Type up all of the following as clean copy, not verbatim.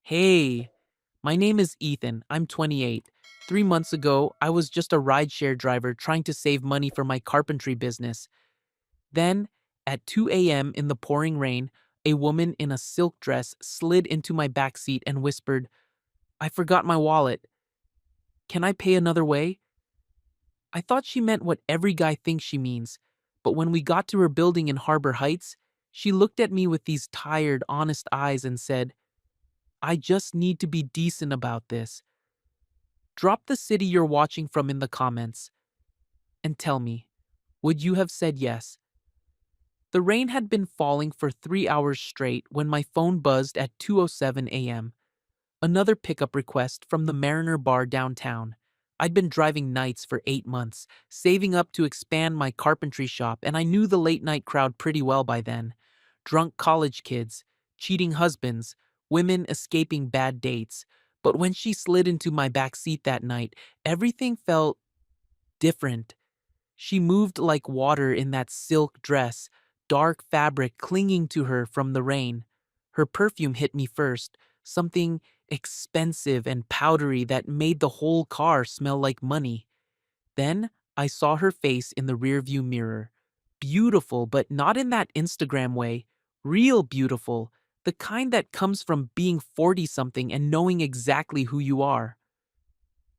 Hey, my name is Ethan. I'm 28. 3 months ago, I was just a rideshare driver trying to save money for my carpentry business. Then, at 2 a.m. in the pouring rain, a woman in a silk dress slid into my back seat and whispered, I forgot my wallet. Can I pay another way? I thought she meant what every guy thinks she means, but when we got to her building in Harbor Heights, she looked at me with these tired, honest eyes and said, I just need to be decent about this. Drop the city you're watching from in the comments and tell me, would you have said yes? The rain had been falling for 3 hours straight when my phone buzzed at 2:07 a.m. Another pickup request from the Mariner Bar downtown. I'd been driving nights for 8 months, saving up to expand my carpentry shop, and I knew the late night crowd pretty well by then. Drunk college kids, cheating husbands, women escaping bad dates. But when she slid into my back seat that night, everything felt different. She moved like water in that silk dress, dark fabric clinging to her from the rain. Her perfume hit me first, something expensive and powdery that made the whole car smell like money. Then I saw her face in the rearview mirror. Beautiful, but not in that Instagram way. Real beautiful, the kind that comes from being 40 something and knowing exactly who you are.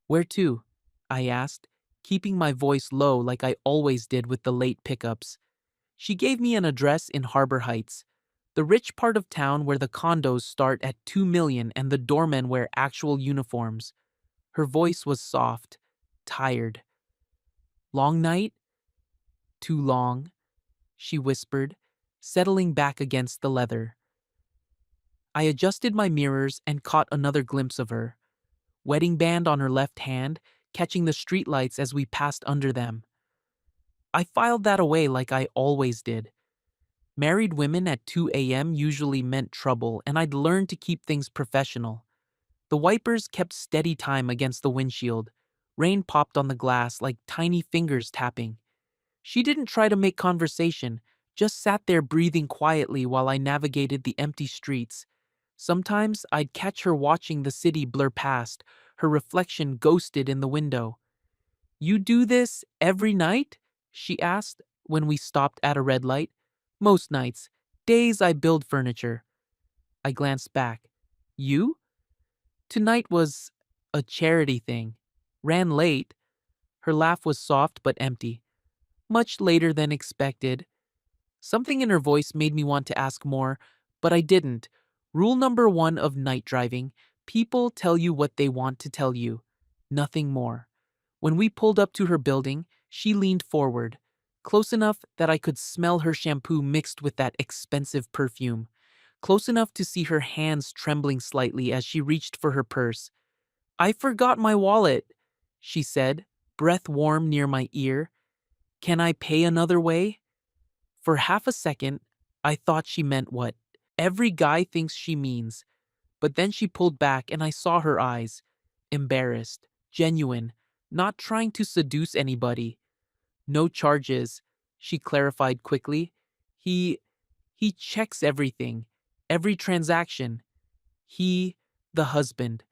Where to? I asked, keeping my voice low like I always did with the late pickups. She gave me an address in Harbor Heights, the rich part of town where the condos start at 2 million and the doormen wear actual uniforms. Her voice was soft, tired. Long night? Too long, she whispered, settling back against the leather. I adjusted my mirrors and caught another glimpse of her. Wedding band on her left hand, catching the streetlights as we passed under them. I filed that away like I always did. Married women at 2 a.m. usually meant trouble, and I'd learned to keep things professional. The wipers kept steady time against the windshield. Rain popped on the glass like tiny fingers tapping. She didn't try to make conversation, just sat there breathing quietly while I navigated the empty streets. Sometimes I'd catch her watching the city blur past, her reflection ghosted in the window. You do this every night? She asked when we stopped at a red light. Most nights. Days I build furniture. I glanced back. You? Tonight was a charity thing. Ran late. Her laugh was soft but empty. Much later than expected. Something in her voice made me want to ask more, but I didn't. Rule number one of night driving: people tell you what they want to tell you. Nothing more. When we pulled up to her building, she leaned forward, close enough that I could smell her shampoo mixed with that expensive perfume, close enough to see her hands trembling slightly as she reached for her purse. I forgot my wallet, she said, breath warm near my ear. Can I pay another way? For half a second, I thought she meant what every guy thinks she means, but then she pulled back and I saw her eyes. Embarrassed, genuine, not trying to seduce anybody. No charges, she clarified quickly. He he checks everything, every transaction. He, the husband.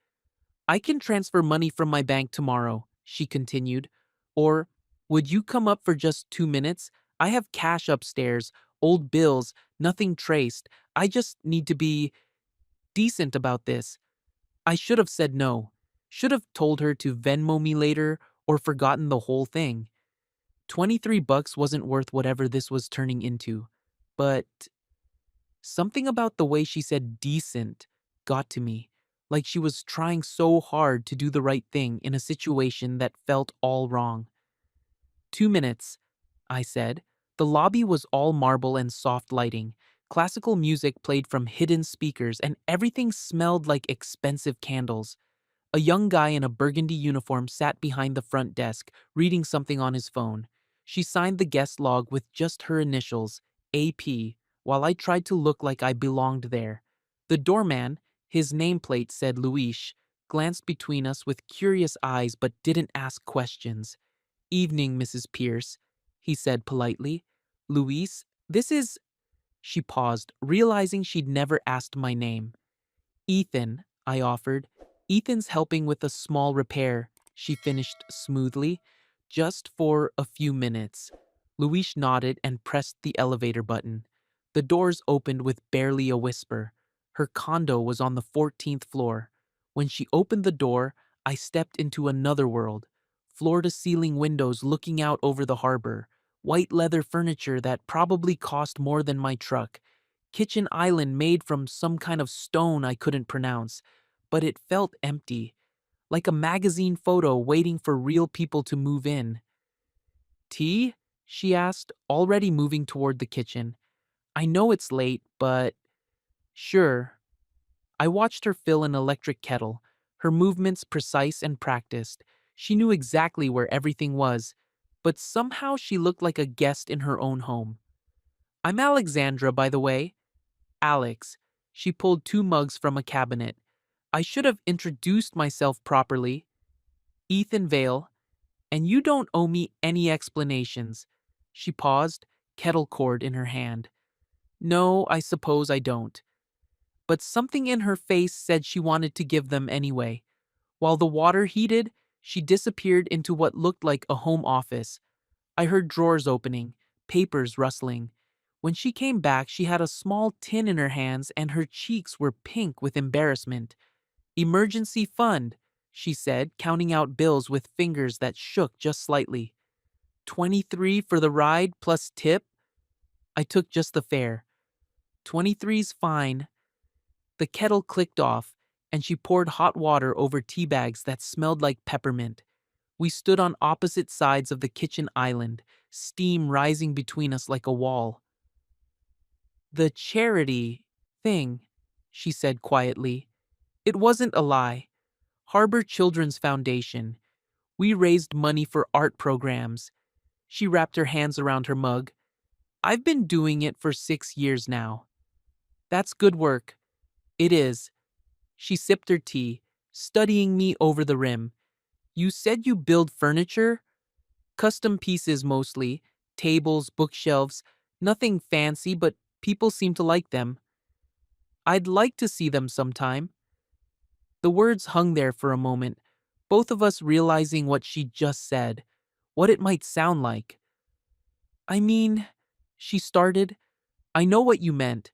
I can transfer money from my bank tomorrow, she continued. Or, would you come up for just 2 minutes? I have cash upstairs, old bills, nothing traced. I just need to be decent about this. I should have said no. Should have told her to Venmo me later or forgotten the whole thing. 23 bucks wasn't worth whatever this was turning into. But something about the way she said decent got to me, like she was trying so hard to do the right thing in a situation that felt all wrong. 2 minutes, I said. The lobby was all marble and soft lighting. Classical music played from hidden speakers, and everything smelled like expensive candles. A young guy in a burgundy uniform sat behind the front desk, reading something on his phone. She signed the guest log with just her initials, AP, while I tried to look like I belonged there. The doorman, his nameplate said Luis, glanced between us with curious eyes but didn't ask questions. Evening, Mrs. Pierce, he said politely. Luis, this is. She paused, realizing she'd never asked my name. Ethan, I offered. Ethan's helping with a small repair, she finished smoothly. Just for a few minutes. Luis nodded and pressed the elevator button. The doors opened with barely a whisper. Her condo was on the 14th floor. When she opened the door, I stepped into another world. Floor-to-ceiling windows looking out over the harbor. White leather furniture that probably cost more than my truck. Kitchen island made from some kind of stone I couldn't pronounce. But it felt empty, like a magazine photo waiting for real people to move in. Tea? She asked, already moving toward the kitchen. I know it's late, but sure. I watched her fill an electric kettle, her movements precise and practiced. She knew exactly where everything was, but somehow she looked like a guest in her own home. I'm Alexandra, by the way. Alex. She pulled two mugs from a cabinet. I should have introduced myself properly. Ethan Vale. And you don't owe me any explanations. She paused, kettle cord in her hand. No, I suppose I don't. But something in her face said she wanted to give them anyway. While the water heated, she disappeared into what looked like a home office. I heard drawers opening, papers rustling. When she came back, she had a small tin in her hands and her cheeks were pink with embarrassment. Emergency fund, she said, counting out bills with fingers that shook just slightly. 23 for the ride plus tip? I took just the fare. 23's fine. The kettle clicked off, and she poured hot water over tea bags that smelled like peppermint. We stood on opposite sides of the kitchen island, steam rising between us like a wall. The charity thing, she said quietly. It wasn't a lie. Harbor Children's Foundation. We raised money for art programs. She wrapped her hands around her mug. I've been doing it for 6 years now. That's good work. It is. She sipped her tea, studying me over the rim. You said you build furniture? Custom pieces mostly. Tables, bookshelves. Nothing fancy, but people seem to like them. I'd like to see them sometime. The words hung there for a moment, both of us realizing what she just said, what it might sound like. I mean, she started. I know what you meant,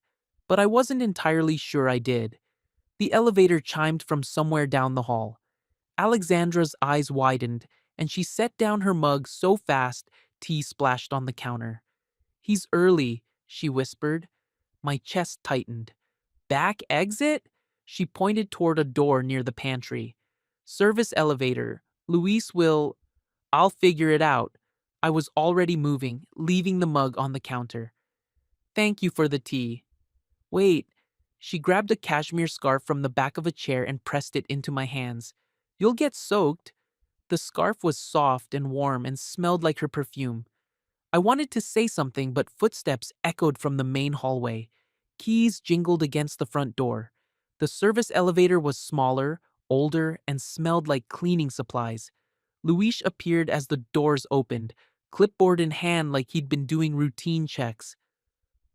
but I wasn't entirely sure I did. The elevator chimed from somewhere down the hall. Alexandra's eyes widened, and she set down her mug so fast tea splashed on the counter. He's early, she whispered. My chest tightened. Back exit? She pointed toward a door near the pantry. Service elevator. Luis will... I'll figure it out. I was already moving, leaving the mug on the counter. Thank you for the tea. Wait. She grabbed a cashmere scarf from the back of a chair and pressed it into my hands. You'll get soaked. The scarf was soft and warm and smelled like her perfume. I wanted to say something, but footsteps echoed from the main hallway. Keys jingled against the front door. The service elevator was smaller, older, and smelled like cleaning supplies. Luis appeared as the doors opened, clipboard in hand like he'd been doing routine checks.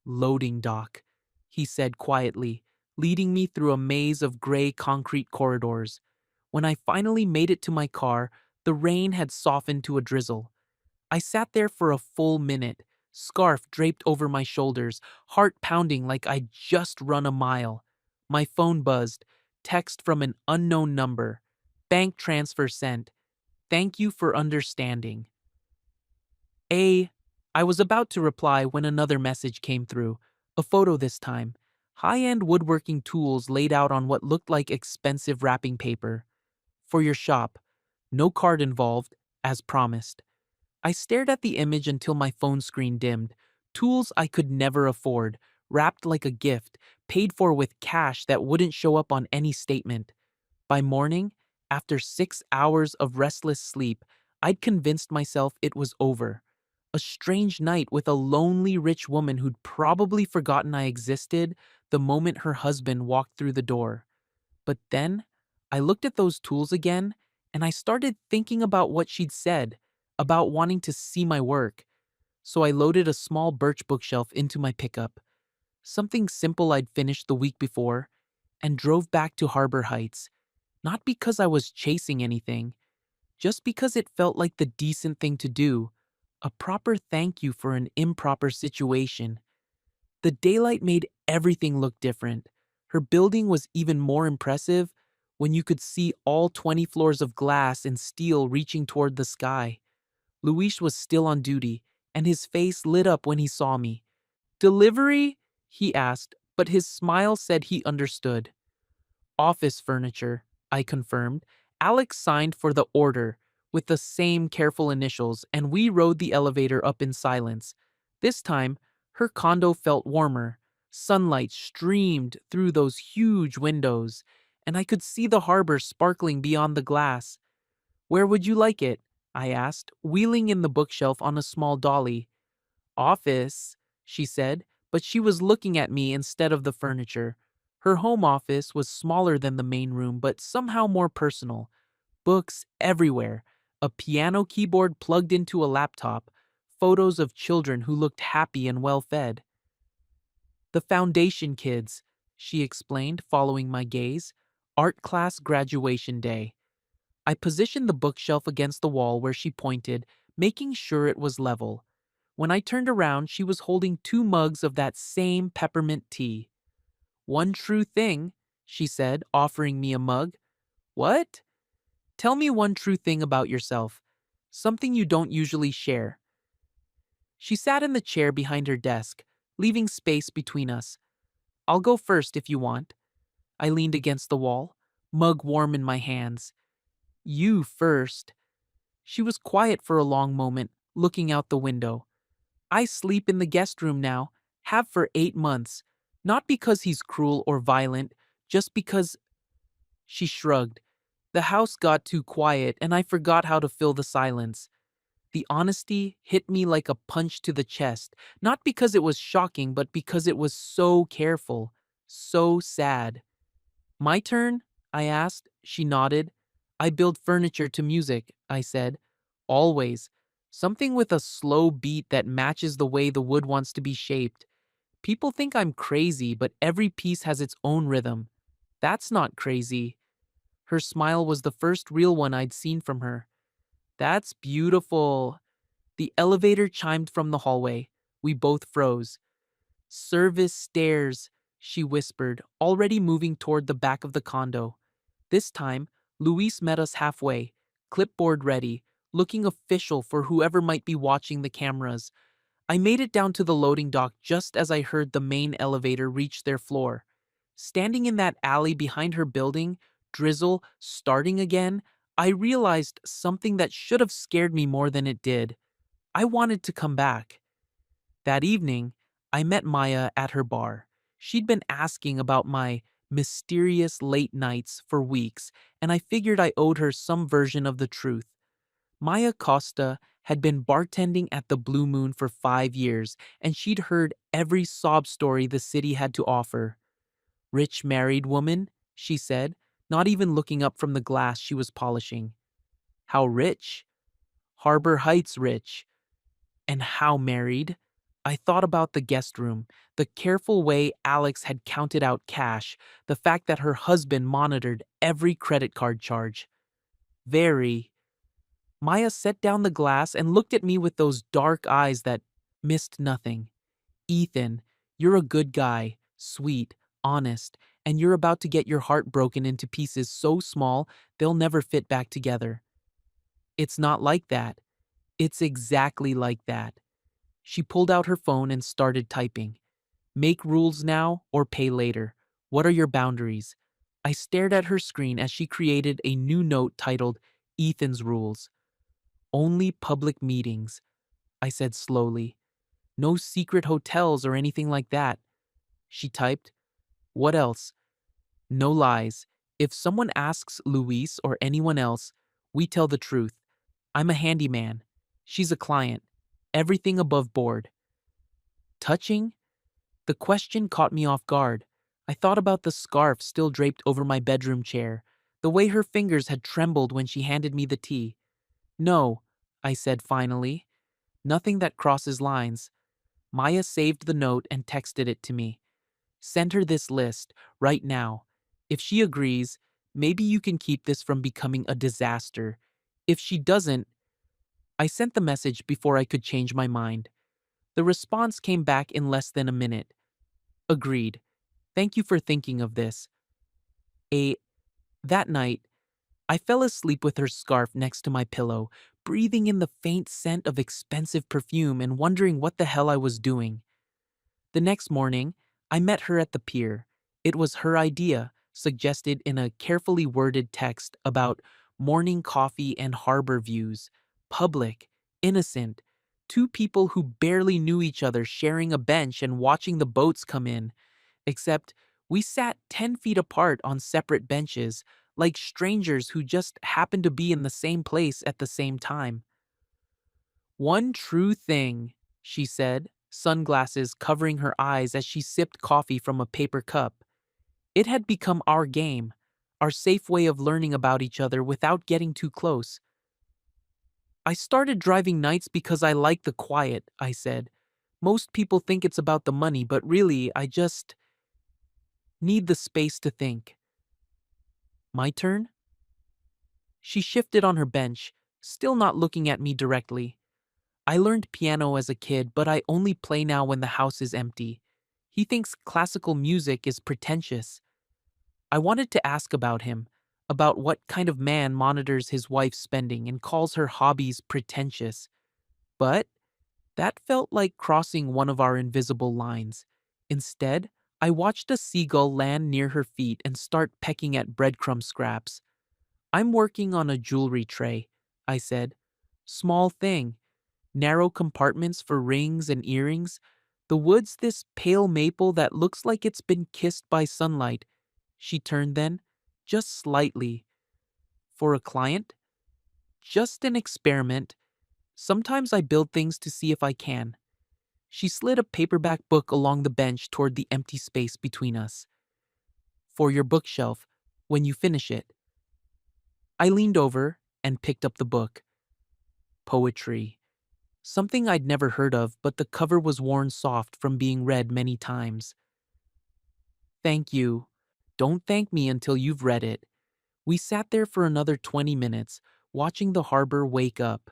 Loading dock, he said quietly, leading me through a maze of gray concrete corridors. When I finally made it to my car, the rain had softened to a drizzle. I sat there for a full minute, scarf draped over my shoulders, heart pounding like I'd just run a mile. My phone buzzed, text from an unknown number. Bank transfer sent. Thank you for understanding. I was about to reply when another message came through, a photo this time. High-end woodworking tools laid out on what looked like expensive wrapping paper. For your shop. No card involved, as promised. I stared at the image until my phone screen dimmed. Tools I could never afford, wrapped like a gift, paid for with cash that wouldn't show up on any statement. By morning, after 6 hours of restless sleep, I'd convinced myself it was over. A strange night with a lonely rich woman who'd probably forgotten I existed the moment her husband walked through the door. But then, I looked at those tools again, and I started thinking about what she'd said, about wanting to see my work. So I loaded a small birch bookshelf into my pickup. Something simple I'd finished the week before. and drove back to Harbor Heights, not because I was chasing anything, just because it felt like the decent thing to do, a proper thank you for an improper situation. The daylight made everything look different. Her building was even more impressive when you could see all 20 floors of glass and steel reaching toward the sky. Luis was still on duty, and his face lit up when he saw me. "Delivery?" he asked, but his smile said he understood. "Office furniture," I confirmed. Alex signed for the order with the same careful initials, and we rode the elevator up in silence. This time, her condo felt warmer. Sunlight streamed through those huge windows, and I could see the harbor sparkling beyond the glass. "Where would you like it?" I asked, wheeling in the bookshelf on a small dolly. "Office," she said, but she was looking at me instead of the furniture. Her home office was smaller than the main room, but somehow more personal. Books everywhere, a piano keyboard plugged into a laptop, photos of children who looked happy and well fed. "The Foundation kids," she explained, following my gaze. "Art class graduation day." I positioned the bookshelf against the wall where she pointed, making sure it was level. When I turned around, she was holding 2 mugs of that same peppermint tea. "One true thing," she said, offering me a mug. "What?" "Tell me one true thing about yourself. Something you don't usually share." She sat in the chair behind her desk, leaving space between us. "I'll go first if you want." I leaned against the wall, mug warm in my hands. "You first." She was quiet for a long moment, looking out the window. "I sleep in the guest room now, have for 8 months. Not because he's cruel or violent, just because—" She shrugged. "The house got too quiet and I forgot how to fill the silence." The honesty hit me like a punch to the chest, not because it was shocking, but because it was so careful, so sad. "My turn?" I asked. She nodded. "I build furniture to music," I said. "Always. Something with a slow beat that matches the way the wood wants to be shaped. People think I'm crazy, but every piece has its own rhythm. That's not crazy." Her smile was the first real one I'd seen from her. "That's beautiful." The elevator chimed from the hallway. We both froze. "Service stairs," she whispered, already moving toward the back of the condo. This time, Luis met us halfway, clipboard ready, looking official for whoever might be watching the cameras. I made it down to the loading dock just as I heard the main elevator reach their floor. Standing in that alley behind her building, drizzle starting again, I realized something that should have scared me more than it did. I wanted to come back. That evening, I met Maya at her bar. She'd been asking about my mysterious late nights for weeks, and I figured I owed her some version of the truth. Maya Costa had been bartending at the Blue Moon for 5 years, and she'd heard every sob story the city had to offer. "Rich married woman," she said, not even looking up from the glass she was polishing. "How rich?" "Harbor Heights rich." "And how married?" I thought about the guest room, the careful way Alex had counted out cash, the fact that her husband monitored every credit card charge. "Very." Maya set down the glass and looked at me with those dark eyes that missed nothing. "Ethan, you're a good guy, sweet, honest, and you're about to get your heart broken into pieces so small they'll never fit back together." "It's not like that." "It's exactly like that." She pulled out her phone and started typing. "Make rules now or pay later. What are your boundaries?" I stared at her screen as she created a new note titled Ethan's Rules. "Only public meetings," I said slowly. "No secret hotels or anything like that." She typed, "What else?" "No lies. If someone asks Luis or anyone else, we tell the truth. I'm a handyman. She's a client. Everything above board." Touching? The question caught me off guard. I thought about the scarf still draped over my bedroom chair, the way her fingers had trembled when she handed me the tea. "No," I said finally. "Nothing that crosses lines." Maya saved the note and texted it to me. "Send her this list, right now. If she agrees, maybe you can keep this from becoming a disaster. If she doesn't, I sent the message before I could change my mind. The response came back in less than a minute. Agreed. Thank you for thinking of this. A That night, I fell asleep with her scarf next to my pillow, breathing in the faint scent of expensive perfume and wondering what the hell I was doing. The next morning, I met her at the pier. It was her idea, suggested in a carefully worded text about morning coffee and harbor views. Public, innocent, two people who barely knew each other sharing a bench and watching the boats come in. Except we sat 10 feet apart on separate benches, like strangers who just happened to be in the same place at the same time. One true thing, she said, sunglasses covering her eyes as she sipped coffee from a paper cup. It had become our game, our safe way of learning about each other without getting too close. I started driving nights because I like the quiet, I said. Most people think it's about the money, but really, I just need the space to think. My turn? She shifted on her bench, still not looking at me directly. I learned piano as a kid, but I only play now when the house is empty. He thinks classical music is pretentious. I wanted to ask about him, about what kind of man monitors his wife's spending and calls her hobbies pretentious. But that felt like crossing one of our invisible lines. Instead, I watched a seagull land near her feet and start pecking at breadcrumb scraps. I'm working on a jewelry tray, I said. Small thing. Narrow compartments for rings and earrings. The wood's this pale maple that looks like it's been kissed by sunlight. She turned then, just slightly. For a client? Just an experiment. Sometimes I build things to see if I can. She slid a paperback book along the bench toward the empty space between us. For your bookshelf, when you finish it. I leaned over and picked up the book. Poetry. Something I'd never heard of, but the cover was worn soft from being read many times. Thank you. Don't thank me until you've read it. We sat there for another 20 minutes, watching the harbor wake up.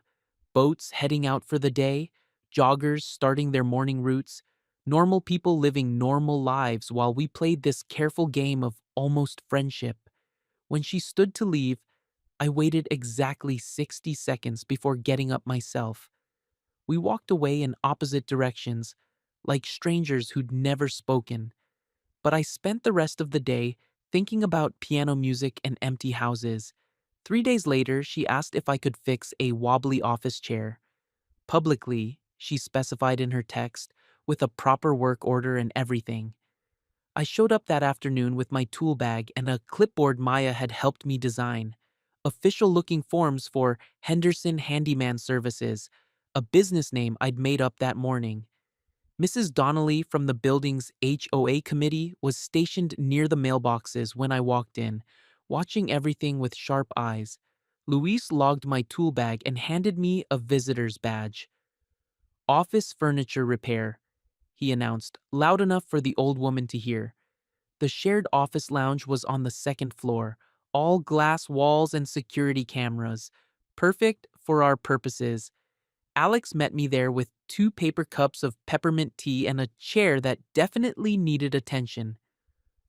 Boats heading out for the day, joggers starting their morning routes, normal people living normal lives while we played this careful game of almost friendship. When she stood to leave, I waited exactly 60 seconds before getting up myself. We walked away in opposite directions, like strangers who'd never spoken. But I spent the rest of the day thinking about piano music and empty houses. 3 days later, she asked if I could fix a wobbly office chair. Publicly, she specified in her text, with a proper work order and everything. I showed up that afternoon with my tool bag and a clipboard Maya had helped me design. Official-looking forms for Henderson Handyman Services, a business name I'd made up that morning. Mrs. Donnelly from the building's HOA committee was stationed near the mailboxes when I walked in, watching everything with sharp eyes. Luis logged my tool bag and handed me a visitor's badge. Office furniture repair, he announced, loud enough for the old woman to hear. The shared office lounge was on the second floor, all glass walls and security cameras. Perfect for our purposes. Alex met me there with 2 paper cups of peppermint tea and a chair that definitely needed attention.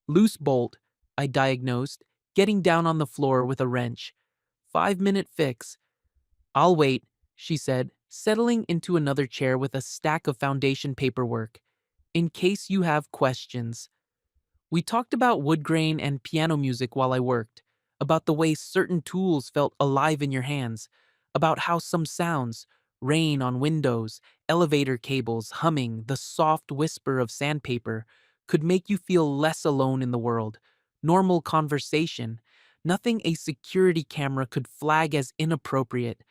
Loose bolt, I diagnosed, getting down on the floor with a wrench. 5-minute fix. I'll wait, she said, settling into another chair with a stack of foundation paperwork. In case you have questions. We talked about wood grain and piano music while I worked, about the way certain tools felt alive in your hands, about how some sounds, rain on windows, elevator cables humming, the soft whisper of sandpaper, could make you feel less alone in the world. Normal conversation, nothing a security camera could flag as inappropriate.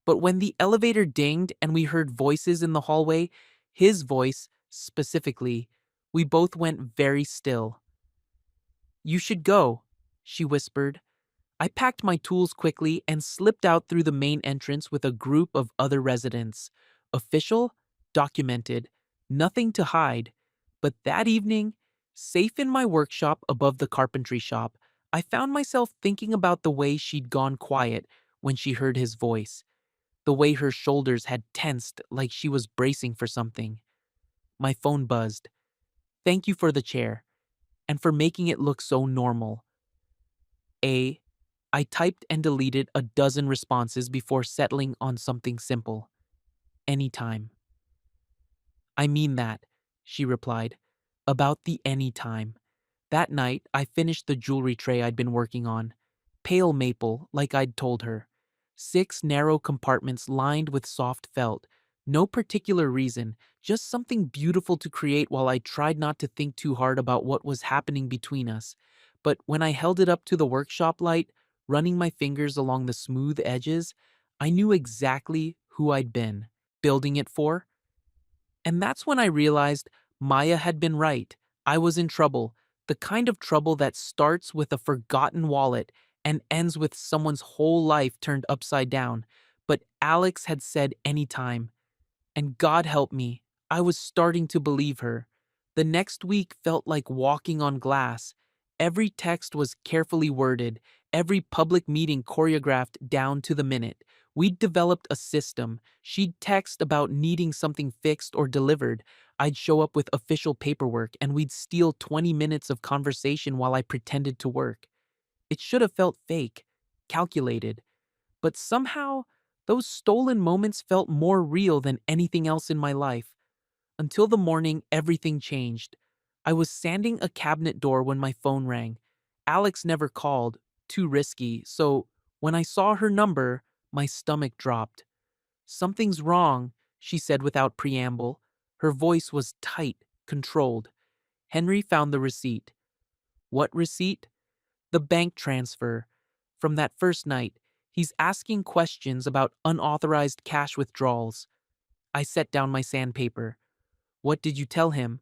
But when the elevator dinged and we heard voices in the hallway, his voice, specifically, we both went very still. You should go, she whispered. I packed my tools quickly and slipped out through the main entrance with a group of other residents. Official, documented, nothing to hide. But that evening, safe in my workshop above the carpentry shop, I found myself thinking about the way she'd gone quiet when she heard his voice, the way her shoulders had tensed like she was bracing for something. My phone buzzed. Thank you for the chair, and for making it look so normal. A. I typed and deleted a dozen responses before settling on something simple. Anytime. I mean that, she replied. About the anytime. That night, I finished the jewelry tray I'd been working on. Pale maple, like I'd told her. 6 narrow compartments lined with soft felt. No particular reason, just something beautiful to create while I tried not to think too hard about what was happening between us. But when I held it up to the workshop light, running my fingers along the smooth edges, I knew exactly who I'd been building it for. And that's when I realized Maya had been right. I was in trouble, the kind of trouble that starts with a forgotten wallet and ends with someone's whole life turned upside down. But Alex had said anytime, and God help me, I was starting to believe her. The next week felt like walking on glass. Every text was carefully worded, every public meeting choreographed down to the minute. We'd developed a system. She'd text about needing something fixed or delivered. I'd show up with official paperwork, and we'd steal 20 minutes of conversation while I pretended to work. It should have felt fake, calculated, but somehow those stolen moments felt more real than anything else in my life. Until the morning, everything changed. I was sanding a cabinet door when my phone rang. Alex never called, too risky, so when I saw her number, my stomach dropped. Something's wrong, she said without preamble. Her voice was tight, controlled. Henry found the receipt. What receipt? The bank transfer. From that first night, he's asking questions about unauthorized cash withdrawals. I set down my sandpaper. What did you tell him?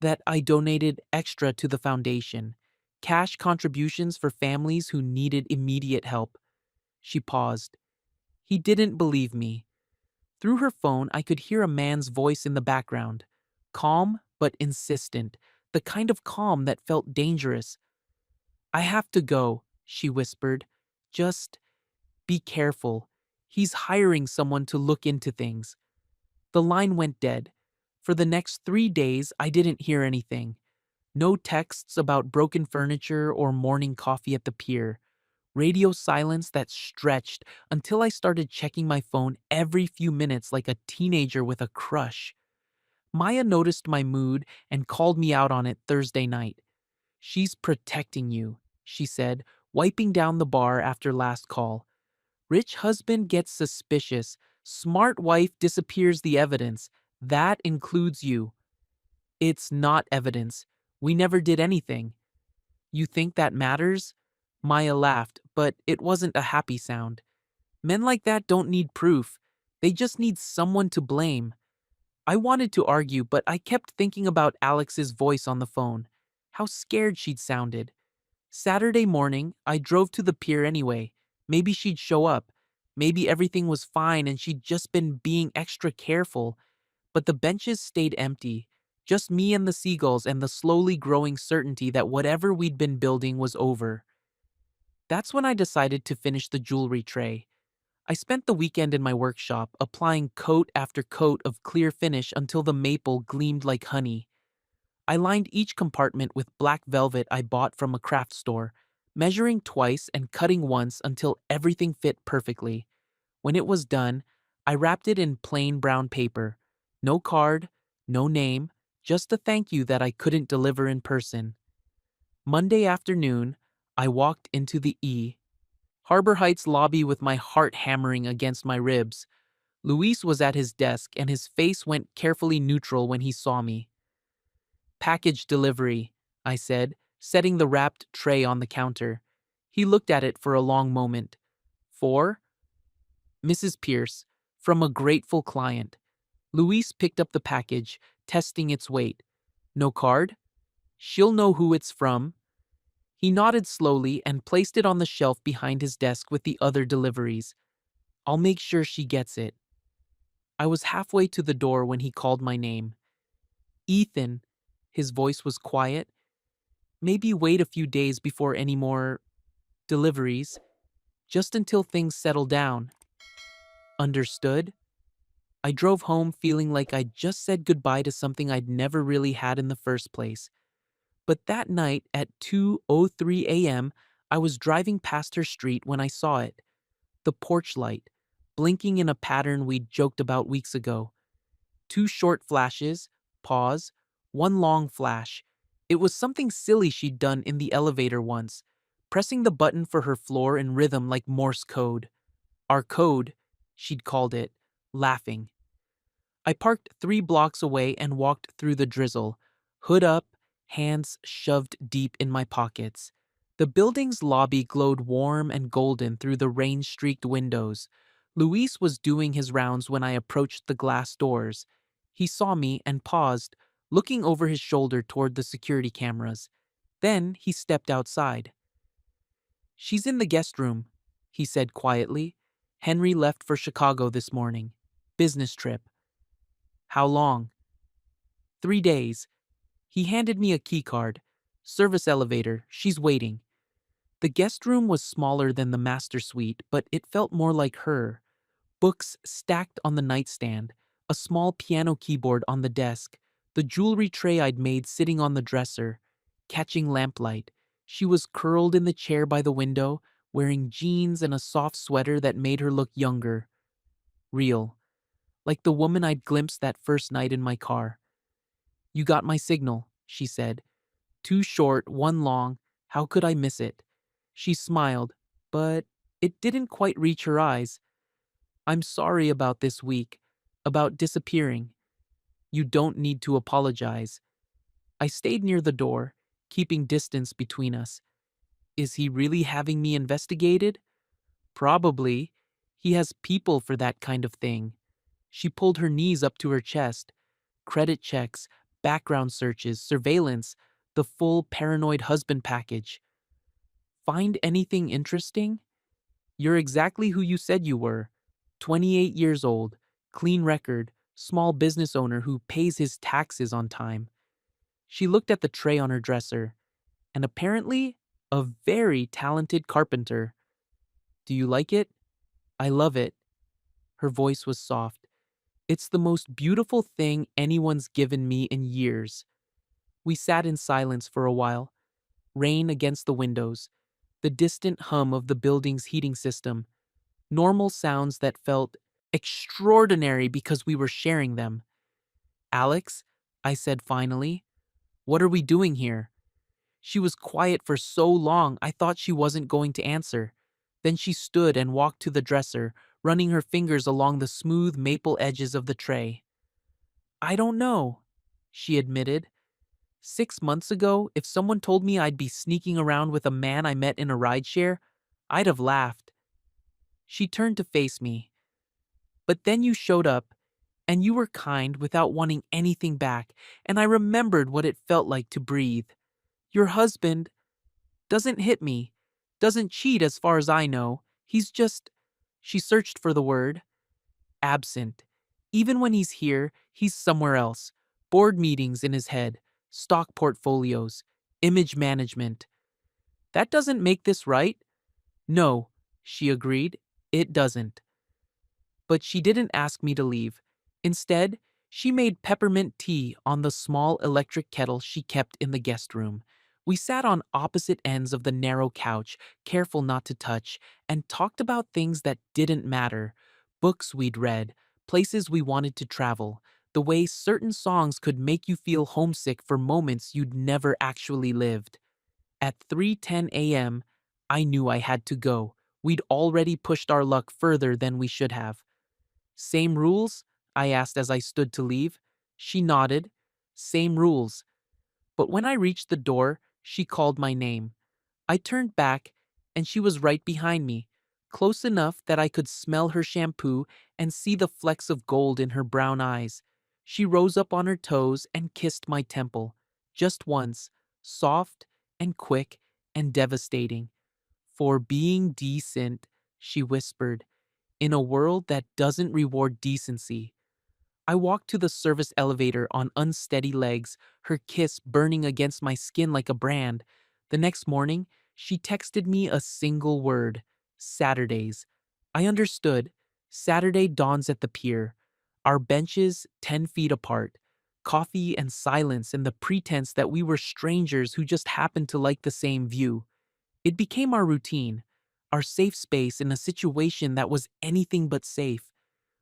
That I donated extra to the foundation. Cash contributions for families who needed immediate help. She paused. He didn't believe me. Through her phone, I could hear a man's voice in the background. Calm, but insistent. The kind of calm that felt dangerous. I have to go, she whispered. Just be careful. He's hiring someone to look into things. The line went dead. For the next 3 days, I didn't hear anything. No texts about broken furniture or morning coffee at the pier. Radio silence that stretched until I started checking my phone every few minutes like a teenager with a crush. Maya noticed my mood and called me out on it Thursday night. She's protecting you, she said, wiping down the bar after last call. Rich husband gets suspicious. Smart wife disappears the evidence. That includes you. It's not evidence. We never did anything. You think that matters? Maya laughed, but it wasn't a happy sound. Men like that don't need proof. They just need someone to blame. I wanted to argue, but I kept thinking about Alex's voice on the phone. How scared she'd sounded. Saturday morning, I drove to the pier anyway. Maybe she'd show up. Maybe everything was fine and she'd just been being extra careful. But the benches stayed empty. Just me and the seagulls and the slowly growing certainty that whatever we'd been building was over. That's when I decided to finish the jewelry tray. I spent the weekend in my workshop, applying coat after coat of clear finish until the maple gleamed like honey. I lined each compartment with black velvet I bought from a craft store, measuring twice and cutting once until everything fit perfectly. When it was done, I wrapped it in plain brown paper. No card, no name, just a thank you that I couldn't deliver in person. Monday afternoon, I walked into the Harbor Heights lobby with my heart hammering against my ribs. Luis was at his desk and his face went carefully neutral when he saw me. Package delivery, I said, setting the wrapped tray on the counter. He looked at it for a long moment. For? Mrs. Pierce, from a grateful client. Luis picked up the package, testing its weight. No card? She'll know who it's from. He nodded slowly and placed it on the shelf behind his desk with the other deliveries. I'll make sure she gets it. I was halfway to the door when he called my name. Ethan. His voice was quiet. Maybe wait a few days before any more deliveries, just until things settle down. Understood? I drove home feeling like I'd just said goodbye to something I'd never really had in the first place. But that night at 2:03 a.m., I was driving past her street when I saw it. The porch light, blinking in a pattern we'd joked about weeks ago. Two short flashes, pause, one long flash. It was something silly she'd done in the elevator once, pressing the button for her floor in rhythm like Morse code. Our code, she'd called it, laughing. I parked 3 blocks away and walked through the drizzle, hood up, hands shoved deep in my pockets. The building's lobby glowed warm and golden through the rain-streaked windows. Luis was doing his rounds when I approached the glass doors. He saw me and paused, looking over his shoulder toward the security cameras. Then he stepped outside. "She's in the guest room," he said quietly. "Henry left for Chicago this morning. Business trip." "How long?" "3 days." He handed me a keycard. "Service elevator. She's waiting." The guest room was smaller than the master suite, but it felt more like her. Books stacked on the nightstand, a small piano keyboard on the desk, the jewelry tray I'd made sitting on the dresser, catching lamplight. She was curled in the chair by the window, wearing jeans and a soft sweater that made her look younger. Real. Like the woman I'd glimpsed that first night in my car. "You got my signal," she said. "Two short, one long. How could I miss it?" She smiled, but it didn't quite reach her eyes. "I'm sorry about this week, about disappearing. You don't need to apologize." I stayed near the door, keeping distance between us. Is he really having me investigated? Probably. He has people for that kind of thing. She pulled her knees up to her chest. Credit checks, background searches, surveillance, the full paranoid husband package. "Find anything interesting?" "You're exactly who you said you were. 28 years old, clean record, small business owner who pays his taxes on time." She looked at the tray on her dresser. "And apparently, a very talented carpenter." "Do you like it?" "I love it." Her voice was soft. "It's the most beautiful thing anyone's given me in years." We sat in silence for a while. Rain against the windows, the distant hum of the building's heating system, normal sounds that felt extraordinary because we were sharing them. "Alex," I said finally, "what are we doing here?" She was quiet for so long I thought she wasn't going to answer. Then she stood and walked to the dresser, running her fingers along the smooth maple edges of the tray. "I don't know," she admitted. 6 months ago, if someone told me I'd be sneaking around with a man I met in a rideshare, I'd have laughed. She turned to face me. "But then you showed up, and you were kind without wanting anything back, and I remembered what it felt like to breathe. Your husband doesn't hit me, doesn't cheat as far as I know. He's just," she searched for the word, "absent. Even when he's here, he's somewhere else. Board meetings in his head, stock portfolios, image management." "That doesn't make this right." "No," she agreed, "it doesn't." But she didn't ask me to leave. Instead, she made peppermint tea on the small electric kettle she kept in the guest room. We sat on opposite ends of the narrow couch, careful not to touch, and talked about things that didn't matter. Books we'd read, places we wanted to travel, the way certain songs could make you feel homesick for moments you'd never actually lived. At 3:10 a.m., I knew I had to go. We'd already pushed our luck further than we should have. "Same rules?" I asked as I stood to leave. She nodded. "Same rules." But when I reached the door, she called my name. I turned back, and she was right behind me, close enough that I could smell her shampoo and see the flecks of gold in her brown eyes. She rose up on her toes and kissed my temple. Just once, soft and quick and devastating. "For being decent," she whispered, "in a world that doesn't reward decency." I walked to the service elevator on unsteady legs, her kiss burning against my skin like a brand. The next morning, she texted me a single word: Saturdays. I understood. Saturday dawns at the pier. Our benches 10 feet apart. Coffee and silence and the pretense that we were strangers who just happened to like the same view. It became our routine, our safe space in a situation that was anything but safe.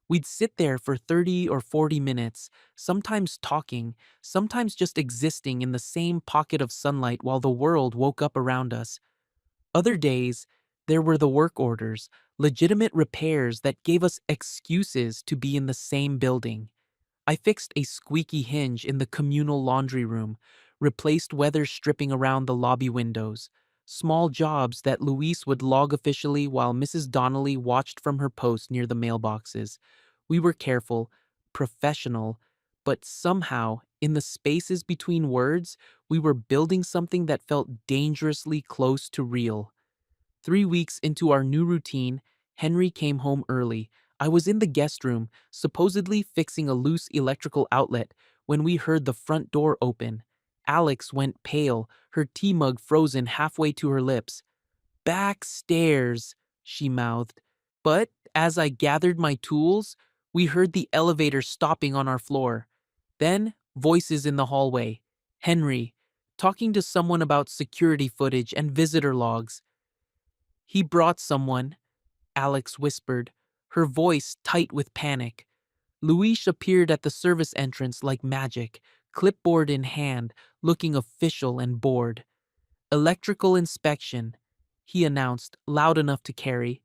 We'd sit there for 30 or 40 minutes, sometimes talking, sometimes just existing in the same pocket of sunlight while the world woke up around us. Other days, there were the work orders, legitimate repairs that gave us excuses to be in the same building. I fixed a squeaky hinge in the communal laundry room, replaced weather stripping around the lobby windows. Small jobs that Louise would log officially while Mrs. Donnelly watched from her post near the mailboxes. We were careful, professional, but somehow, in the spaces between words, we were building something that felt dangerously close to real. 3 weeks into our new routine, Henry came home early. I was in the guest room, supposedly fixing a loose electrical outlet, when we heard the front door open. Alex went pale, her tea mug frozen halfway to her lips. "Backstairs," she mouthed. But as I gathered my tools, we heard the elevator stopping on our floor. Then, voices in the hallway. Henry, talking to someone about security footage and visitor logs. "He brought someone," Alex whispered, her voice tight with panic. Luis appeared at the service entrance like magic, clipboard in hand, looking official and bored. "Electrical inspection," he announced, loud enough to carry.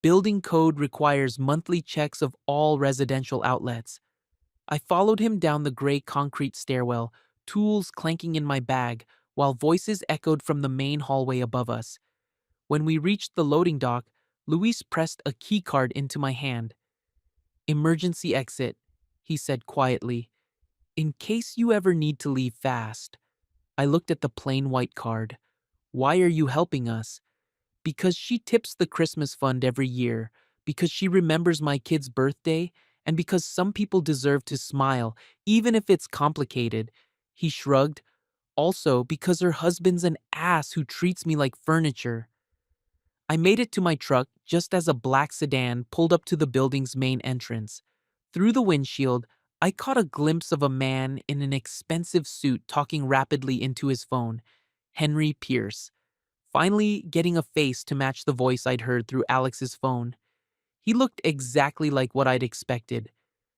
"Building code requires monthly checks of all residential outlets." I followed him down the gray concrete stairwell, tools clanking in my bag, while voices echoed from the main hallway above us. When we reached the loading dock, Luis pressed a key card into my hand. "Emergency exit," he said quietly, "in case you ever need to leave fast." I looked at the plain white card. "Why are you helping us?" "Because she tips the Christmas fund every year, because she remembers my kid's birthday, and because some people deserve to smile, even if it's complicated." He shrugged. "Also, because her husband's an ass who treats me like furniture." I made it to my truck just as a black sedan pulled up to the building's main entrance. Through the windshield, I caught a glimpse of a man in an expensive suit talking rapidly into his phone. Henry Pierce. Finally getting a face to match the voice I'd heard through Alex's phone. He looked exactly like what I'd expected.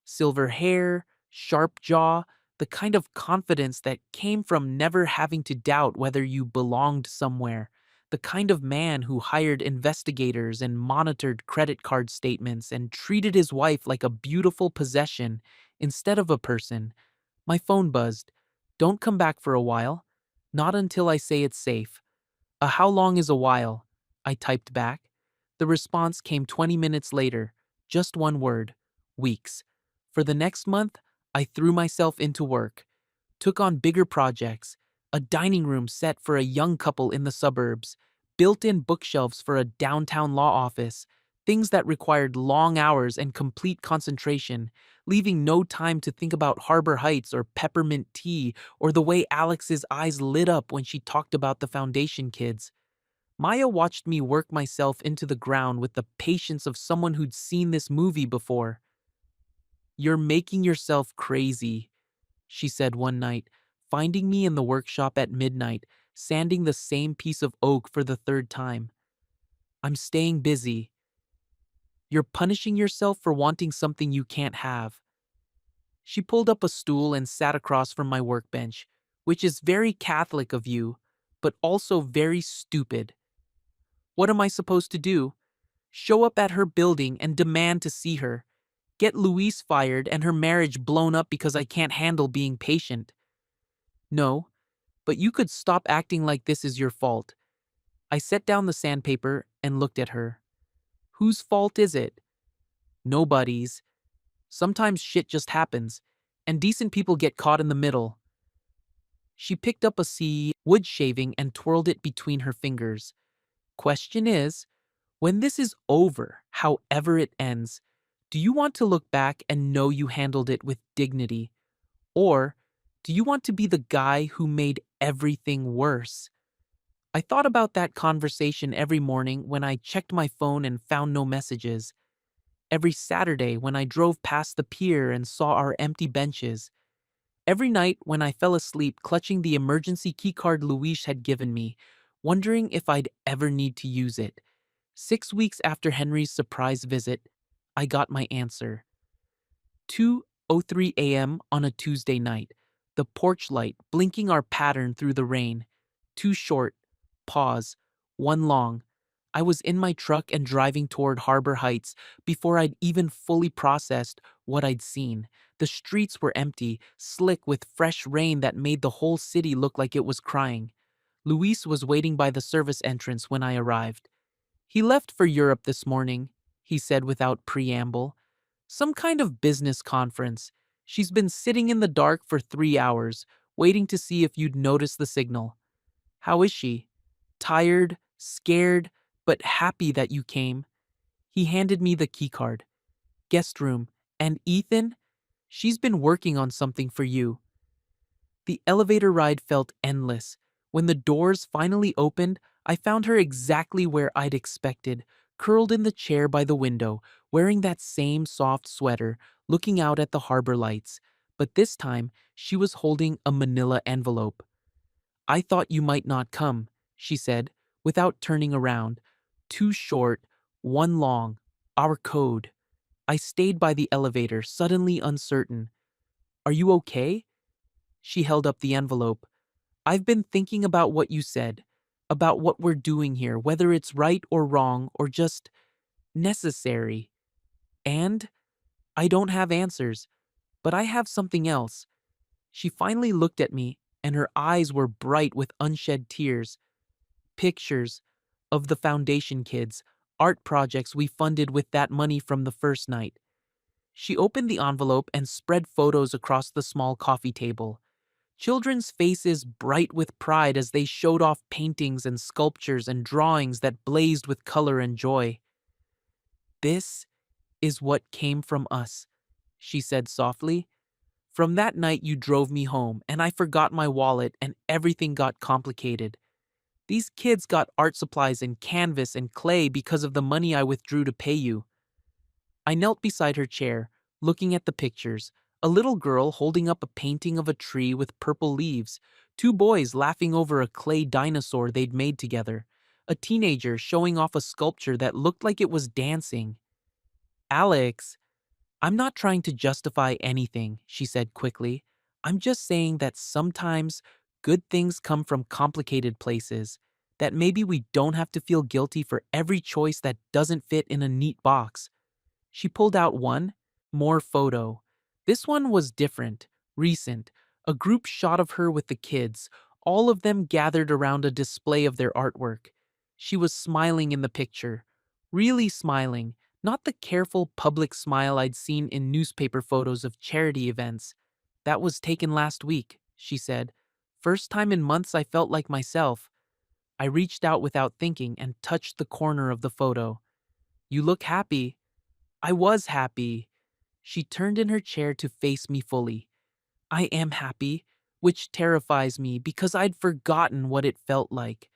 Silver hair, sharp jaw, the kind of confidence that came from never having to doubt whether you belonged somewhere. The kind of man who hired investigators and monitored credit card statements and treated his wife like a beautiful possession instead of a person. My phone buzzed. "Don't come back for a while." "Not until I say it's safe." How long is a while?" I typed back. The response came 20 minutes later. Just one word: weeks. For the next month, I threw myself into work. Took on bigger projects: a dining room set for a young couple in the suburbs, built-in bookshelves for a downtown law office, things that required long hours and complete concentration, leaving no time to think about Harbor Heights or peppermint tea or the way Alex's eyes lit up when she talked about the foundation kids. Maya watched me work myself into the ground with the patience of someone who'd seen this movie before. "You're making yourself crazy," she said one night, finding me in the workshop at midnight, sanding the same piece of oak for the third time. "I'm staying busy." "You're punishing yourself for wanting something you can't have." She pulled up a stool and sat across from my workbench, which is very Catholic of you, but also very stupid. What am I supposed to do? Show up at her building and demand to see her? Get Louise fired and her marriage blown up because I can't handle being patient? No, but you could stop acting like this is your fault. I set down the sandpaper and looked at her. Whose fault is it? Nobody's. Sometimes shit just happens, and decent people get caught in the middle. She picked up a wood shaving and twirled it between her fingers. Question is, when this is over, however it ends, Do you want to look back and know you handled it with dignity? Or do you want to be the guy who made everything worse? I thought about that conversation every morning when I checked my phone and found no messages. Every Saturday when I drove past the pier and saw our empty benches. Every night when I fell asleep clutching the emergency keycard Luis had given me, wondering if I'd ever need to use it. 6 weeks after Henry's surprise visit, I got my answer. 2:03 a.m. on a Tuesday night, the porch light blinking our pattern through the rain. Two short, pause, one long. I was in my truck and driving toward Harbor Heights before I'd even fully processed what I'd seen. The streets were empty, slick with fresh rain that made the whole city look like it was crying. Luis was waiting by the service entrance when I arrived. He left for Europe this morning, he said without preamble. Some kind of business conference. She's been sitting in the dark for 3 hours, waiting to see if you'd notice the signal. How is she? Tired, scared, but happy that you came. He handed me the keycard. Guest room. And Ethan? She's been working on something for you. The elevator ride felt endless. When the doors finally opened, I found her exactly where I'd expected, curled in the chair by the window, wearing that same soft sweater, looking out at the harbor lights. But this time, she was holding a manila envelope. I thought you might not come, she said, without turning around. Two short, one long. Our code. I stayed by the elevator, suddenly uncertain. Are you okay? She held up the envelope. I've been thinking about what you said, about what we're doing here, whether it's right or wrong or just necessary. And I don't have answers, but I have something else. She finally looked at me, and her eyes were bright with unshed tears. Pictures of the foundation kids, art projects we funded with that money from the first night. She opened the envelope and spread photos across the small coffee table. Children's faces bright with pride as they showed off paintings and sculptures and drawings that blazed with color and joy. This is what came from us, she said softly. From that night you drove me home, and I forgot my wallet, and everything got complicated. These kids got art supplies and canvas and clay because of the money I withdrew to pay you. I knelt beside her chair, looking at the pictures. A little girl holding up a painting of a tree with purple leaves, two boys laughing over a clay dinosaur they'd made together, a teenager showing off a sculpture that looked like it was dancing. Alex, I'm not trying to justify anything, she said quickly. I'm just saying that sometimes good things come from complicated places, that maybe we don't have to feel guilty for every choice that doesn't fit in a neat box. She pulled out one more photo. This one was different, recent, a group shot of her with the kids, all of them gathered around a display of their artwork. She was smiling in the picture, really smiling, not the careful public smile I'd seen in newspaper photos of charity events. That was taken last week, she said. First time in months I felt like myself. I reached out without thinking and touched the corner of the photo. You look happy. I was happy. She turned in her chair to face me fully. I am happy, which terrifies me because I'd forgotten what it felt like.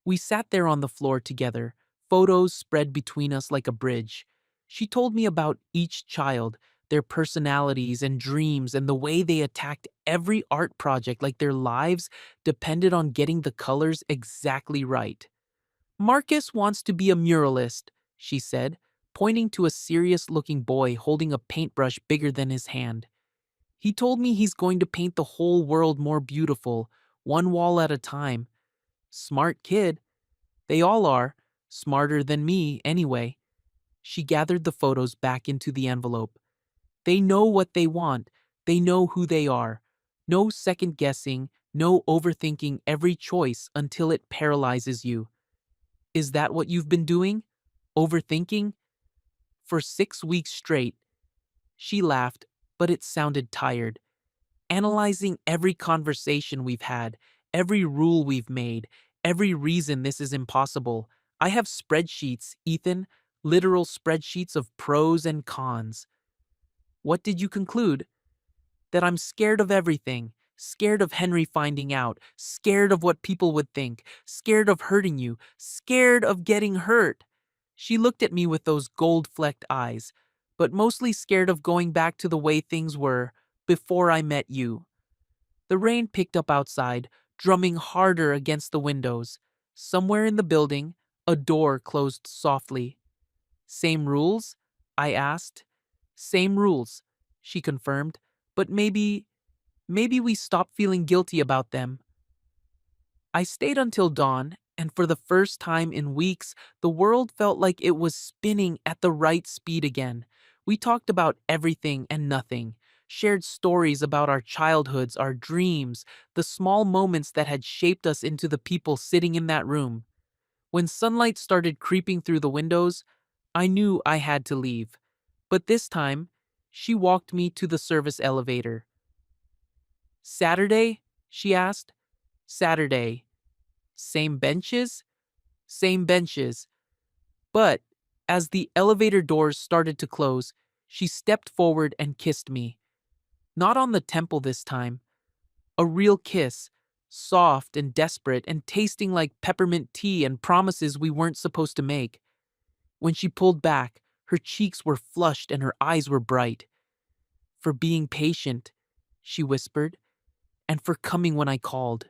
We sat there on the floor together, photos spread between us like a bridge. She told me about each child, their personalities and dreams, and the way they attacked every art project like their lives depended on getting the colors exactly right. Marcus wants to be a muralist, she said, pointing to a serious-looking boy holding a paintbrush bigger than his hand. He told me he's going to paint the whole world more beautiful, one wall at a time. Smart kid. They all are. Smarter than me, anyway. She gathered the photos back into the envelope. They know what they want. They know who they are. No second guessing, no overthinking every choice until it paralyzes you. Is that what you've been doing? Overthinking? For 6 weeks straight. She laughed, but it sounded tired. Analyzing every conversation we've had, every rule we've made, every reason this is impossible. I have spreadsheets, Ethan, literal spreadsheets of pros and cons. What did you conclude? That I'm scared of everything. Scared of Henry finding out, scared of what people would think, scared of hurting you, scared of getting hurt. She looked at me with those gold-flecked eyes, but mostly scared of going back to the way things were before I met you. The rain picked up outside, drumming harder against the windows. Somewhere in the building, a door closed softly. Same rules? I asked. Same rules, she confirmed, but maybe we stopped feeling guilty about them. I stayed until dawn, and for the first time in weeks, the world felt like it was spinning at the right speed again. We talked about everything and nothing, shared stories about our childhoods, our dreams, the small moments that had shaped us into the people sitting in that room. When sunlight started creeping through the windows, I knew I had to leave. But this time, she walked me to the service elevator. Saturday? She asked. Saturday. Same benches? Same benches. But as the elevator doors started to close, she stepped forward and kissed me. Not on the temple this time. A real kiss, soft and desperate and tasting like peppermint tea and promises we weren't supposed to make. When she pulled back, her cheeks were flushed and her eyes were bright. For being patient, she whispered, and for coming when I called.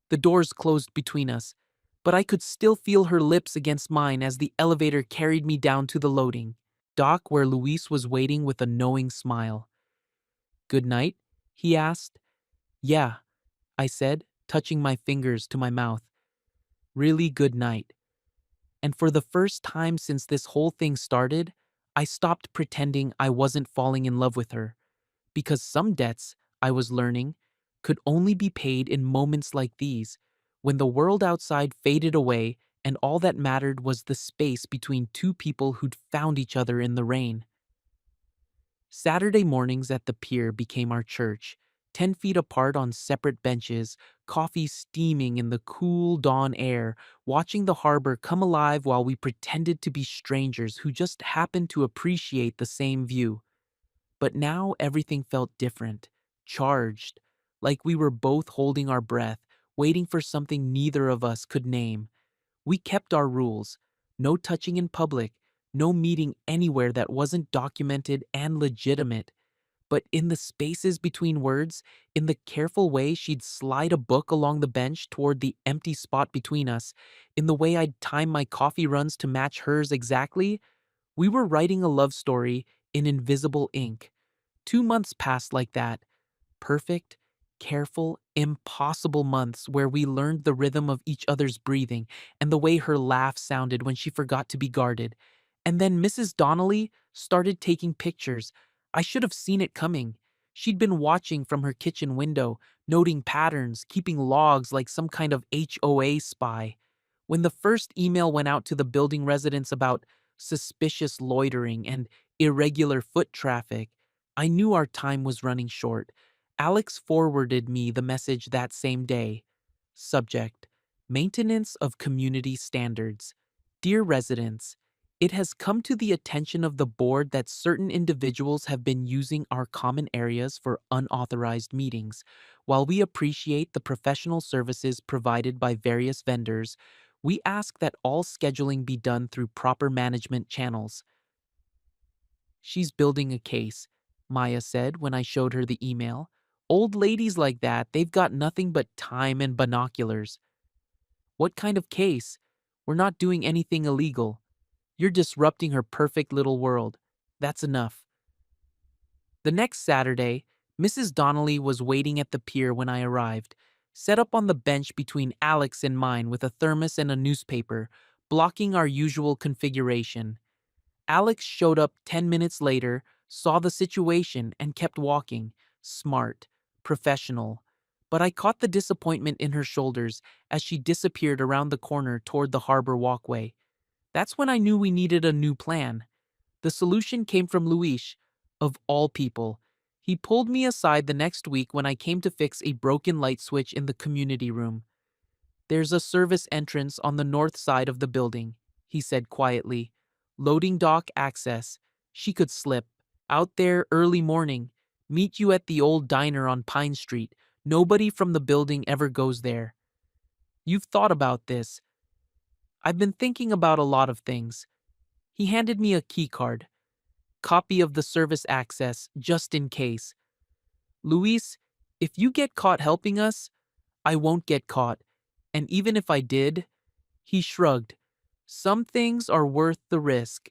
The doors closed between us, but I could still feel her lips against mine as the elevator carried me down to the loading dock where Luis was waiting with a knowing smile. Good night? He asked. Yeah, I said, touching my fingers to my mouth. Really good night. And for the first time since this whole thing started, I stopped pretending I wasn't falling in love with her. Because some debts, I was learning, could only be paid in moments like these, when the world outside faded away and all that mattered was the space between two people who'd found each other in the rain. Saturday mornings at the pier became our church, 10 feet apart on separate benches, coffee steaming in the cool dawn air, watching the harbor come alive while we pretended to be strangers who just happened to appreciate the same view. But now everything felt different, charged, like we were both holding our breath, waiting for something neither of us could name. We kept our rules: no touching in public, no meeting anywhere that wasn't documented and legitimate. But in the spaces between words, in the careful way she'd slide a book along the bench toward the empty spot between us, in the way I'd time my coffee runs to match hers exactly, we were writing a love story in invisible ink. 2 months passed like that. Perfect, careful, impossible months where we learned the rhythm of each other's breathing and the way her laugh sounded when she forgot to be guarded. And then Mrs. Donnelly started taking pictures. I should have seen it coming. She'd been watching from her kitchen window, noting patterns, keeping logs like some kind of HOA spy. When the first email went out to the building residents about suspicious loitering and irregular foot traffic, I knew our time was running short. Alex forwarded me the message that same day. Subject: Maintenance of Community Standards. Dear residents, it has come to the attention of the board that certain individuals have been using our common areas for unauthorized meetings. While we appreciate the professional services provided by various vendors, we ask that all scheduling be done through proper management channels. She's building a case, Maya said when I showed her the email. Old ladies like that, they've got nothing but time and binoculars. What kind of case? We're not doing anything illegal. You're disrupting her perfect little world. That's enough. The next Saturday, Mrs. Donnelly was waiting at the pier when I arrived, set up on the bench between Alex and mine with a thermos and a newspaper, blocking our usual configuration. Alex showed up 10 minutes later, saw the situation, and kept walking. Smart, professional. But I caught the disappointment in her shoulders as she disappeared around the corner toward the harbor walkway. That's when I knew we needed a new plan. The solution came from Luis, of all people. He pulled me aside the next week when I came to fix a broken light switch in the community room. There's a service entrance on the north side of the building, he said quietly. Loading dock access. She could slip. Out there early morning. Meet you at the old diner on Pine Street. Nobody from the building ever goes there. You've thought about this. I've been thinking about a lot of things. He handed me a key card. Copy of the service access, just in case. Luis, if you get caught helping us, I won't get caught. And even if I did, he shrugged. Some things are worth the risk.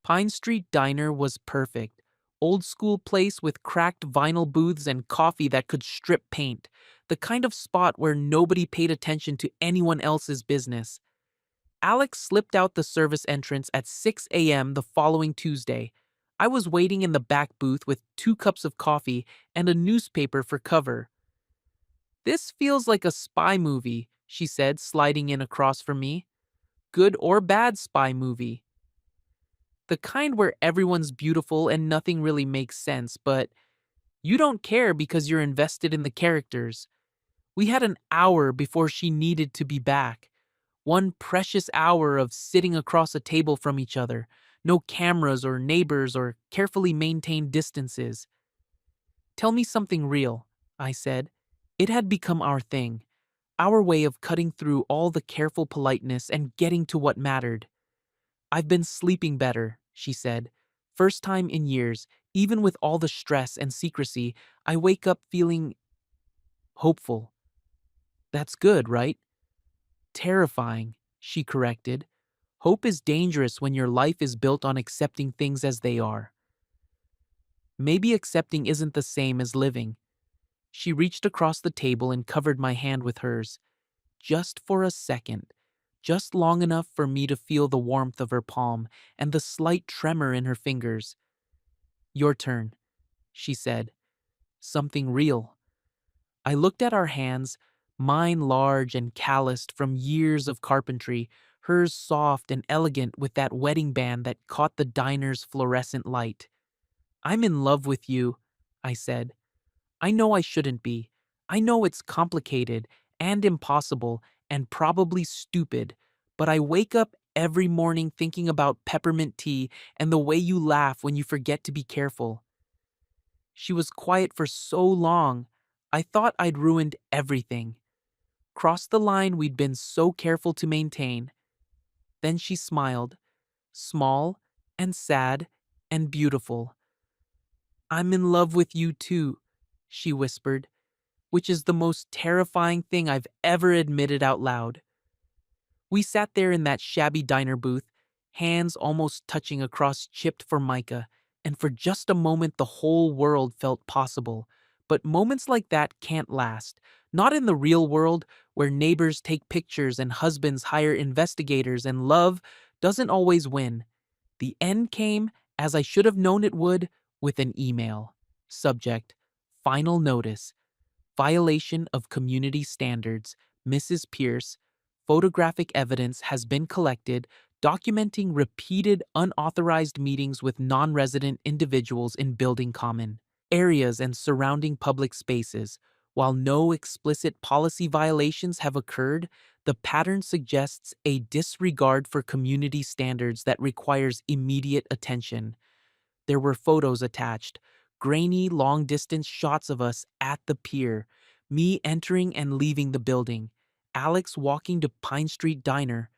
Pine Street Diner was perfect. Old school place with cracked vinyl booths and coffee that could strip paint. The kind of spot where nobody paid attention to anyone else's business. Alex slipped out the service entrance at 6 a.m. the following Tuesday. I was waiting in the back booth with 2 cups of coffee and a newspaper for cover. This feels like a spy movie, she said, sliding in across from me. Good or bad spy movie. The kind where everyone's beautiful and nothing really makes sense, but you don't care because you're invested in the characters. We had an hour before she needed to be back. One precious hour of sitting across a table from each other. No cameras or neighbors or carefully maintained distances. Tell me something real, I said. It had become our thing. Our way of cutting through all the careful politeness and getting to what mattered. I've been sleeping better, she said. First time in years, even with all the stress and secrecy, I wake up feeling hopeful. That's good, right? Terrifying, she corrected. Hope is dangerous when your life is built on accepting things as they are. Maybe accepting isn't the same as living. She reached across the table and covered my hand with hers. Just for a second. Just long enough for me to feel the warmth of her palm and the slight tremor in her fingers. Your turn, she said. Something real. I looked at our hands, mine large and calloused from years of carpentry, hers soft and elegant with that wedding band that caught the diner's fluorescent light. I'm in love with you, I said. I know I shouldn't be. I know it's complicated and impossible and probably stupid, but I wake up every morning thinking about peppermint tea and the way you laugh when you forget to be careful. She was quiet for so long, I thought I'd ruined everything. Crossed the line we'd been so careful to maintain. Then she smiled, small and sad and beautiful. I'm in love with you too, she whispered, which is the most terrifying thing I've ever admitted out loud. We sat there in that shabby diner booth, hands almost touching across chipped formica, and for just a moment the whole world felt possible. But moments like that can't last. Not in the real world, where neighbors take pictures and husbands hire investigators and love doesn't always win. The end came, as I should have known it would, with an email. Subject: Final Notice. Violation of community standards. Mrs. Pierce. Photographic evidence has been collected documenting repeated unauthorized meetings with non-resident individuals in building common areas and surrounding public spaces. While no explicit policy violations have occurred, the pattern suggests a disregard for community standards that requires immediate attention. There were photos attached, grainy, long-distance shots of us at the pier, me entering and leaving the building, Alex walking to Pine Street Diner.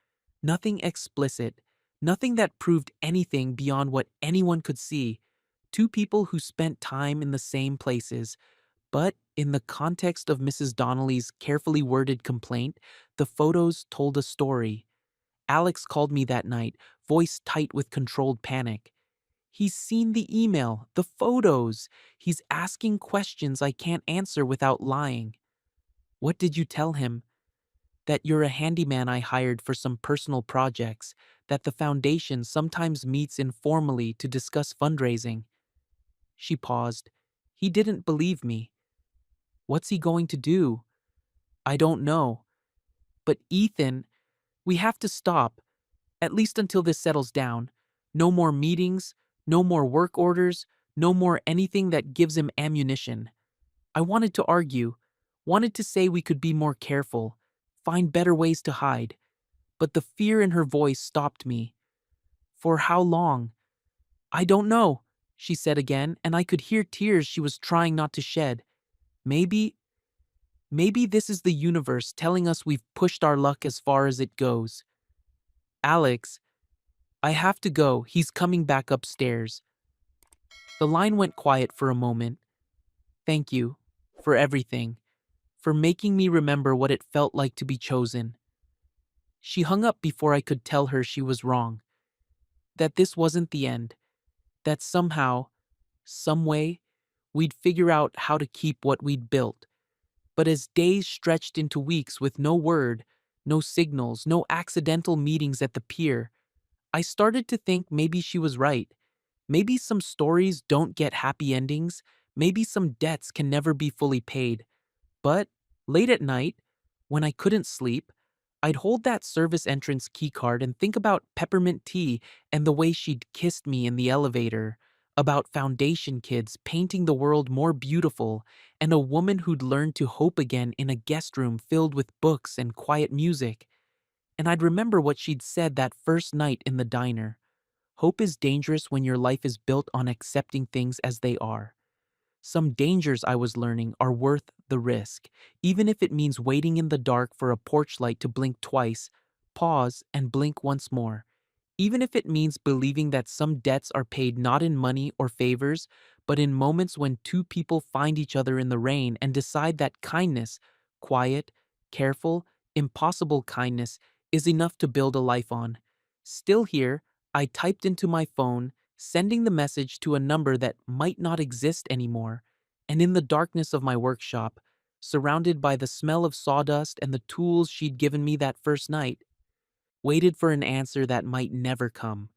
Nothing explicit, nothing that proved anything beyond what anyone could see. Two people who spent time in the same places. But in the context of Mrs. Donnelly's carefully worded complaint, the photos told a story. Alex called me that night, voice tight with controlled panic. He's seen the email, the photos. He's asking questions I can't answer without lying. What did you tell him? That you're a handyman I hired for some personal projects, that the foundation sometimes meets informally to discuss fundraising. She paused. He didn't believe me. What's he going to do? I don't know. But Ethan, we have to stop, at least until this settles down. No more meetings, no more work orders, no more anything that gives him ammunition. I wanted to argue, wanted to say we could be more careful, find better ways to hide, but the fear in her voice stopped me. For how long? I don't know, she said again, and I could hear tears she was trying not to shed. Maybe, maybe this is the universe telling us we've pushed our luck as far as it goes. Alex, I have to go. He's coming back upstairs. The line went quiet for a moment. Thank you for everything, for making me remember what it felt like to be chosen. She hung up before I could tell her she was wrong, that this wasn't the end, that somehow, some way, we'd figure out how to keep what we'd built. But as days stretched into weeks with no word, no signals, no accidental meetings at the pier, I started to think maybe she was right. Maybe some stories don't get happy endings, maybe some debts can never be fully paid. But late at night, when I couldn't sleep, I'd hold that service entrance keycard and think about peppermint tea and the way she'd kissed me in the elevator, about foundation kids painting the world more beautiful, and a woman who'd learned to hope again in a guest room filled with books and quiet music. And I'd remember what she'd said that first night in the diner. Hope is dangerous when your life is built on accepting things as they are. Some dangers I was learning are worth the risk, even if it means waiting in the dark for a porch light to blink twice, pause, and blink once more. Even if it means believing that some debts are paid not in money or favors, but in moments when two people find each other in the rain and decide that kindness, quiet, careful, impossible kindness, is enough to build a life on. Still here, I typed into my phone, sending the message to a number that might not exist anymore, and in the darkness of my workshop, surrounded by the smell of sawdust and the tools she'd given me that first night, waited for an answer that might never come.